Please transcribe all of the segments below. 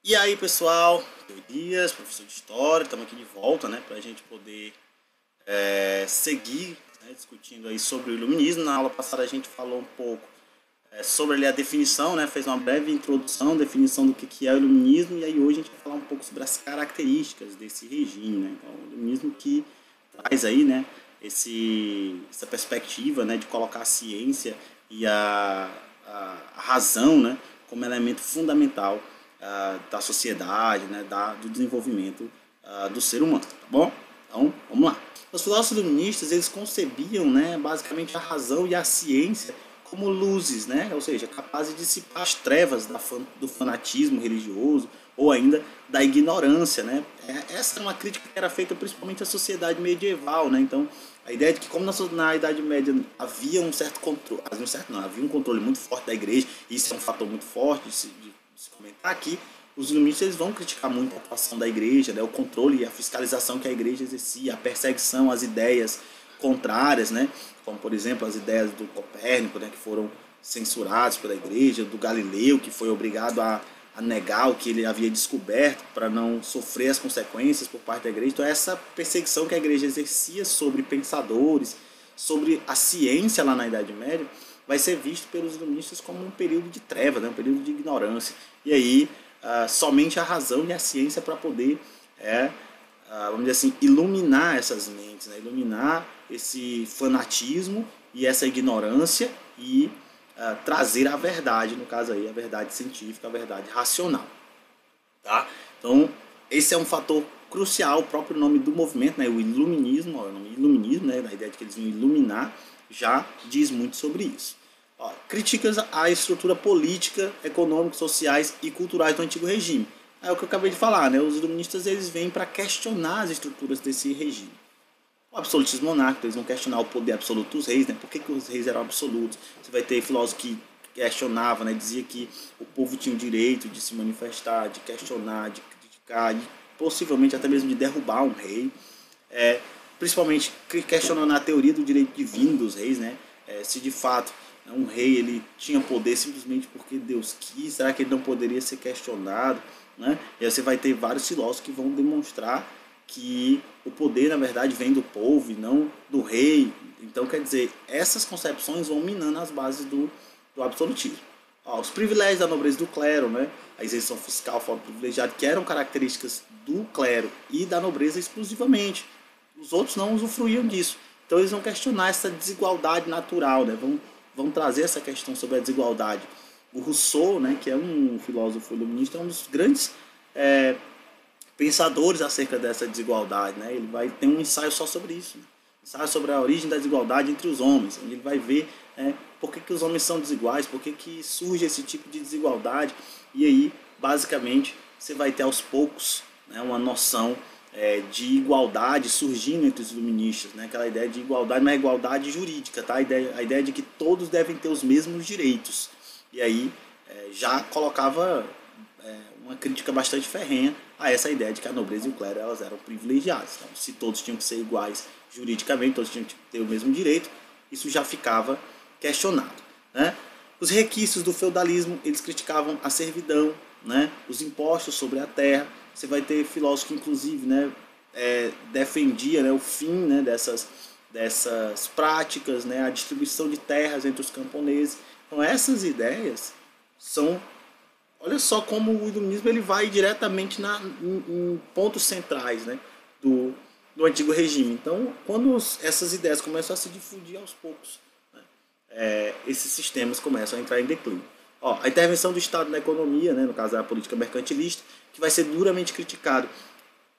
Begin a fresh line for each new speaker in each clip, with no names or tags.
E aí, pessoal, Dias, professor de História, estamos aqui de volta, né, para a gente poder seguir, né, discutindo aí sobre o Iluminismo. Na aula passada a gente falou um pouco sobre ali a definição, né, fez uma breve introdução, definição do que é o Iluminismo, e aí hoje a gente vai falar um pouco sobre as características desse regime, né, então, o Iluminismo que traz aí, né, essa perspectiva, né, de colocar a ciência e a razão, né, como elemento fundamental da sociedade, né, do desenvolvimento do ser humano, tá bom? Então, vamos lá. Os filósofos iluministas, eles concebiam, né, basicamente a razão e a ciência como luzes, né, ou seja, capazes de dissipar as trevas do fanatismo religioso ou ainda da ignorância, né? Essa é uma crítica que era feita principalmente à sociedade medieval, né? Então, a ideia de que como na Idade Média havia um certo controle, havia um controle muito forte da igreja, e isso é um fator muito forte de se comentar aqui, os iluministas eles vão criticar muito a atuação da igreja, né, o controle e a fiscalização que a igreja exercia, a perseguição às ideias contrárias, né, como por exemplo as ideias do Copérnico, né, que foram censuradas pela igreja, do Galileu, que foi obrigado a negar o que ele havia descoberto para não sofrer as consequências por parte da igreja. Então essa perseguição que a igreja exercia sobre pensadores, sobre a ciência lá na Idade Média, vai ser visto pelos iluministas como um período de treva, né, um período de ignorância. E aí somente a razão e a ciência para poder, vamos dizer assim, iluminar essas mentes, né, iluminar esse fanatismo e essa ignorância e trazer a verdade, no caso aí, a verdade científica, a verdade racional. Tá? Então, esse é um fator crucial, o próprio nome do movimento, né, o iluminismo, o nome iluminismo, né, a ideia de que eles vão iluminar, já diz muito sobre isso. Críticas à estrutura política, econômica, sociais e culturais do antigo regime. É o que eu acabei de falar, né? Os iluministas eles vêm para questionar as estruturas desse regime. O absolutismo monárquico, eles vão questionar o poder absoluto dos reis, né? Por que os reis eram absolutos? Você vai ter filósofos que questionavam, né? Dizia que o povo tinha o direito de se manifestar, de questionar, de criticar, de, possivelmente até mesmo de derrubar um rei. Principalmente questionando a teoria do direito divino dos reis, né? Se de fato um rei ele tinha poder simplesmente porque Deus quis, será que ele não poderia ser questionado? Né? E aí você vai ter vários filósofos que vão demonstrar que o poder na verdade vem do povo e não do rei. Então quer dizer, essas concepções vão minando as bases do absolutismo. Os privilégios da nobreza do clero, né? A isenção fiscal, fora privilegiado, que eram características do clero e da nobreza exclusivamente. Os outros não usufruíam disso. Então eles vão questionar essa desigualdade natural, né? Vão trazer essa questão sobre a desigualdade. O Rousseau, né, que é um filósofo iluminista, é um dos grandes pensadores acerca dessa desigualdade. Né? Ele vai ter um ensaio só sobre isso. Né? Ensaio sobre a origem da desigualdade entre os homens. Onde ele vai ver por que os homens são desiguais, por que surge esse tipo de desigualdade. E aí, basicamente, você vai ter aos poucos, né, uma noção de igualdade surgindo entre os iluministas, né? Aquela ideia de igualdade, mas igualdade jurídica, tá? A ideia de que todos devem ter os mesmos direitos. E aí já colocava uma crítica bastante ferrenha a essa ideia de que a nobreza e o clero elas eram privilegiadas. Então, se todos tinham que ser iguais juridicamente, todos tinham que ter o mesmo direito, isso já ficava questionado. Né? Os requisitos do feudalismo, eles criticavam a servidão, né? Os impostos sobre a terra. Você vai ter filósofo que, inclusive, né, defendia, né, o fim, né, dessas práticas, né, a distribuição de terras entre os camponeses. Então, essas ideias são... Olha só como o iluminismo ele vai diretamente em pontos centrais, né, do antigo regime. Então, quando essas ideias começam a se difundir aos poucos, né, esses sistemas começam a entrar em declínio. A intervenção do Estado na economia, né, no caso da política mercantilista, que vai ser duramente criticado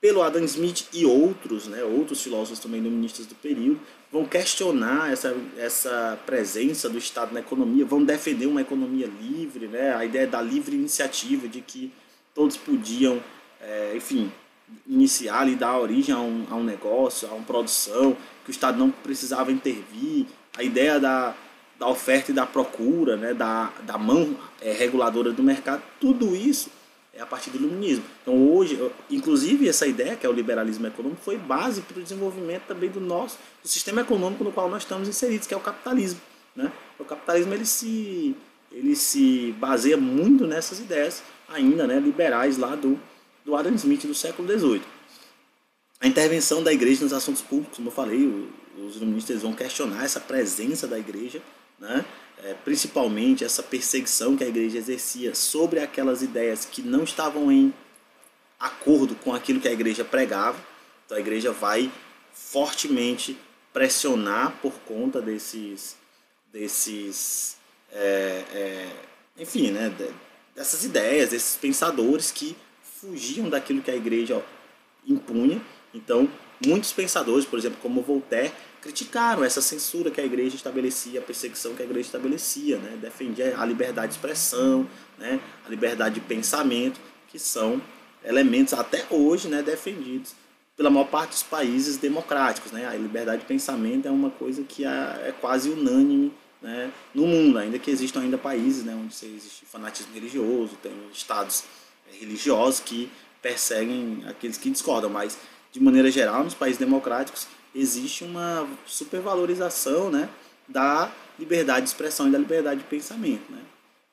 pelo Adam Smith e outros, né, outros filósofos também iluministas do período, vão questionar essa presença do Estado na economia, vão defender uma economia livre, né, a ideia da livre iniciativa, de que todos podiam, enfim, iniciar e dar origem a um negócio, a uma produção, que o Estado não precisava intervir, a ideia da oferta e da procura, né, da mão reguladora do mercado, tudo isso é a partir do iluminismo. Então hoje, inclusive essa ideia, que é o liberalismo econômico, foi base para o desenvolvimento também do sistema econômico no qual nós estamos inseridos, que é o capitalismo. Né? O capitalismo ele ele se baseia muito nessas ideias ainda, né, liberais lá do Adam Smith do século XVIII. A intervenção da igreja nos assuntos públicos, como eu falei, os iluministas vão questionar essa presença da igreja, né? Principalmente essa perseguição que a igreja exercia sobre aquelas ideias que não estavam em acordo com aquilo que a igreja pregava. Então a igreja vai fortemente pressionar por conta enfim, né, dessas ideias, desses pensadores que fugiam daquilo que a igreja impunha. Então, muitos pensadores, por exemplo, como Voltaire, criticaram essa censura que a igreja estabelecia, a perseguição que a igreja estabelecia, né? Defendia a liberdade de expressão, né? A liberdade de pensamento, que são elementos até hoje, né, defendidos pela maior parte dos países democráticos, né? A liberdade de pensamento é uma coisa que é quase unânime, né, no mundo, ainda que existam ainda países, né, onde existe fanatismo religioso, tem estados religiosos que perseguem aqueles que discordam, mas de maneira geral, nos países democráticos, existe uma supervalorização, né, da liberdade de expressão e da liberdade de pensamento, né?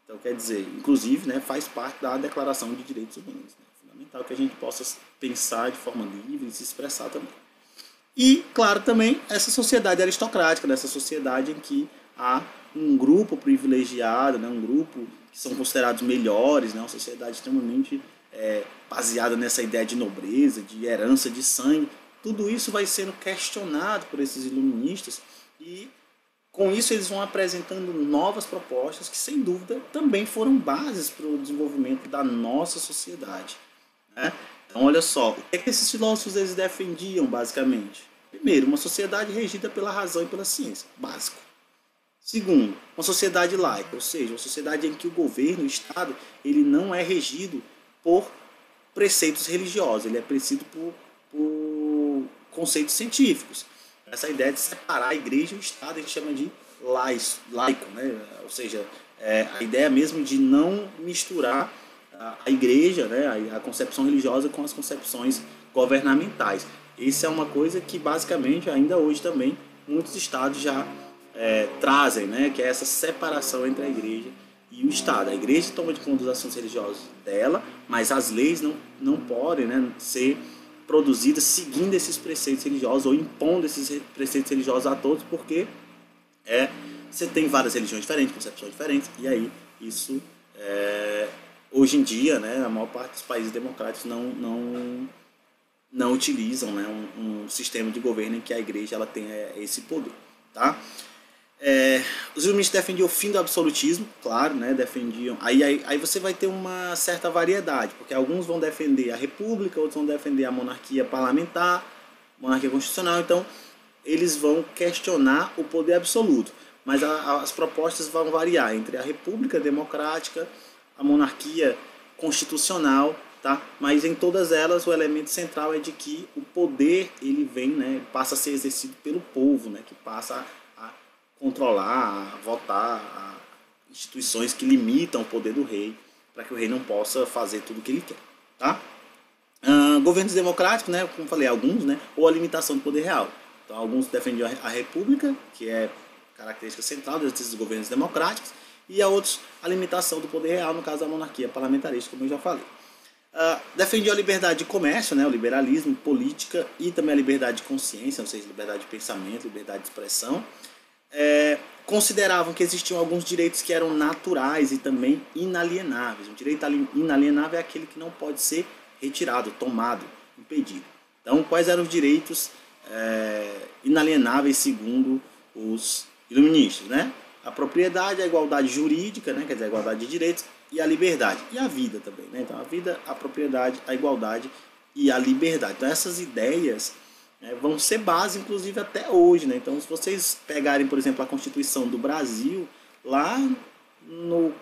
Então, quer dizer, inclusive, né, faz parte da Declaração de Direitos Humanos, né? É fundamental que a gente possa pensar de forma livre e se expressar também. E, claro, também essa sociedade aristocrática, dessa sociedade em que há um grupo privilegiado, né, um grupo que são considerados melhores, né, uma sociedade extremamente baseada nessa ideia de nobreza, de herança de sangue. Tudo isso vai sendo questionado por esses iluministas e com isso eles vão apresentando novas propostas que sem dúvida também foram bases para o desenvolvimento da nossa sociedade, né? Então olha só, o que é que esses filósofos eles defendiam basicamente? Primeiro, uma sociedade regida pela razão e pela ciência, básico. Segundo, uma sociedade laica, ou seja, uma sociedade em que o governo, o Estado, ele não é regido por preceitos religiosos, ele é preciso por conceitos científicos. Essa ideia de separar a igreja e o Estado a gente chama de laico, né? Ou seja, a ideia mesmo de não misturar a igreja, né, a concepção religiosa com as concepções governamentais. Isso é uma coisa que basicamente ainda hoje também muitos estados já trazem, né, que é essa separação entre a igreja e o Estado. A igreja toma de conta dos assuntos religiosos dela, mas as leis não podem, né, ser produzidas seguindo esses preceitos religiosos ou impondo esses preceitos religiosos a todos, porque você tem várias religiões diferentes, concepções diferentes, e aí isso, hoje em dia, né, a maior parte dos países democráticos não utilizam, né, um sistema de governo em que a igreja ela tenha esse poder, tá? Os iluministas defendiam o fim do absolutismo, claro, né, defendiam. Aí você vai ter uma certa variedade, porque alguns vão defender a república, outros vão defender a monarquia parlamentar, monarquia constitucional. Então eles vão questionar o poder absoluto, mas as propostas vão variar entre a república democrática, a monarquia constitucional, tá? Mas em todas elas o elemento central é de que o poder ele vem, né, passa a ser exercido pelo povo, né, que passa a controlar, a votar, instituições que limitam o poder do rei, para que o rei não possa fazer tudo o que ele quer, tá? Governos democráticos, né, como falei, alguns, né, ou a limitação do poder real. Então, alguns defendiam a república, que é característica central desses governos democráticos, e a outros a limitação do poder real, no caso da monarquia parlamentarista, como eu já falei. Defendiam a liberdade de comércio, né, o liberalismo, política e também a liberdade de consciência, ou seja, liberdade de pensamento, liberdade de expressão. Consideravam que existiam alguns direitos que eram naturais e também inalienáveis. O direito inalienável é aquele que não pode ser retirado, tomado, impedido. Então, quais eram os direitos inalienáveis segundo os iluministas, né? A propriedade, a igualdade jurídica, né? Quer dizer, a igualdade de direitos, e a liberdade. E a vida também, né? Então, a vida, a propriedade, a igualdade e a liberdade. Então, essas ideias vão ser base, inclusive, até hoje, né? Então, se vocês pegarem, por exemplo, a Constituição do Brasil, lá no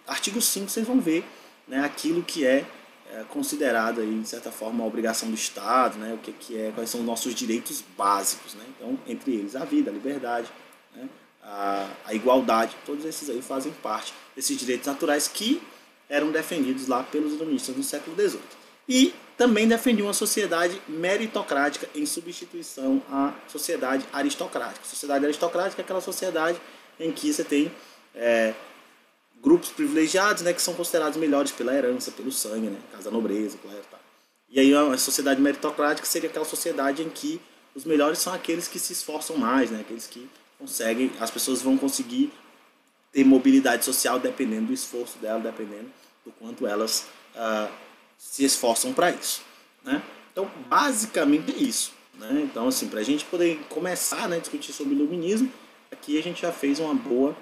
artigo 5, vocês vão ver, né, aquilo que é considerado, aí, de certa forma, a obrigação do Estado, né? O que é, quais são os nossos direitos básicos, né? Então, entre eles, a vida, a liberdade, né? A igualdade, todos esses aí fazem parte desses direitos naturais que eram defendidos lá pelos iluministas no século XVIII. E também defendiam uma sociedade meritocrática em substituição à sociedade aristocrática. A sociedade aristocrática é aquela sociedade em que você tem grupos privilegiados, né, que são considerados melhores pela herança, pelo sangue, né, casa nobreza, claro, tá. E aí a sociedade meritocrática seria aquela sociedade em que os melhores são aqueles que se esforçam mais, né, aqueles que conseguem, as pessoas vão conseguir ter mobilidade social dependendo do esforço dela, dependendo do quanto elas se esforçam para isso, né? Então, basicamente é isso, né? Então, assim, para a gente poder começar, né, a discutir sobre o iluminismo, aqui a gente já fez uma boa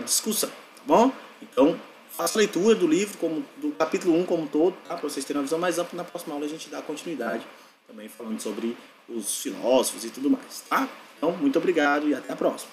discussão, tá bom? Então, faça a leitura do livro, do capítulo 1 como um todo, tá? Para vocês terem uma visão mais ampla. Na próxima aula a gente dá continuidade, também falando sobre os filósofos e tudo mais, tá? Então, muito obrigado e até a próxima.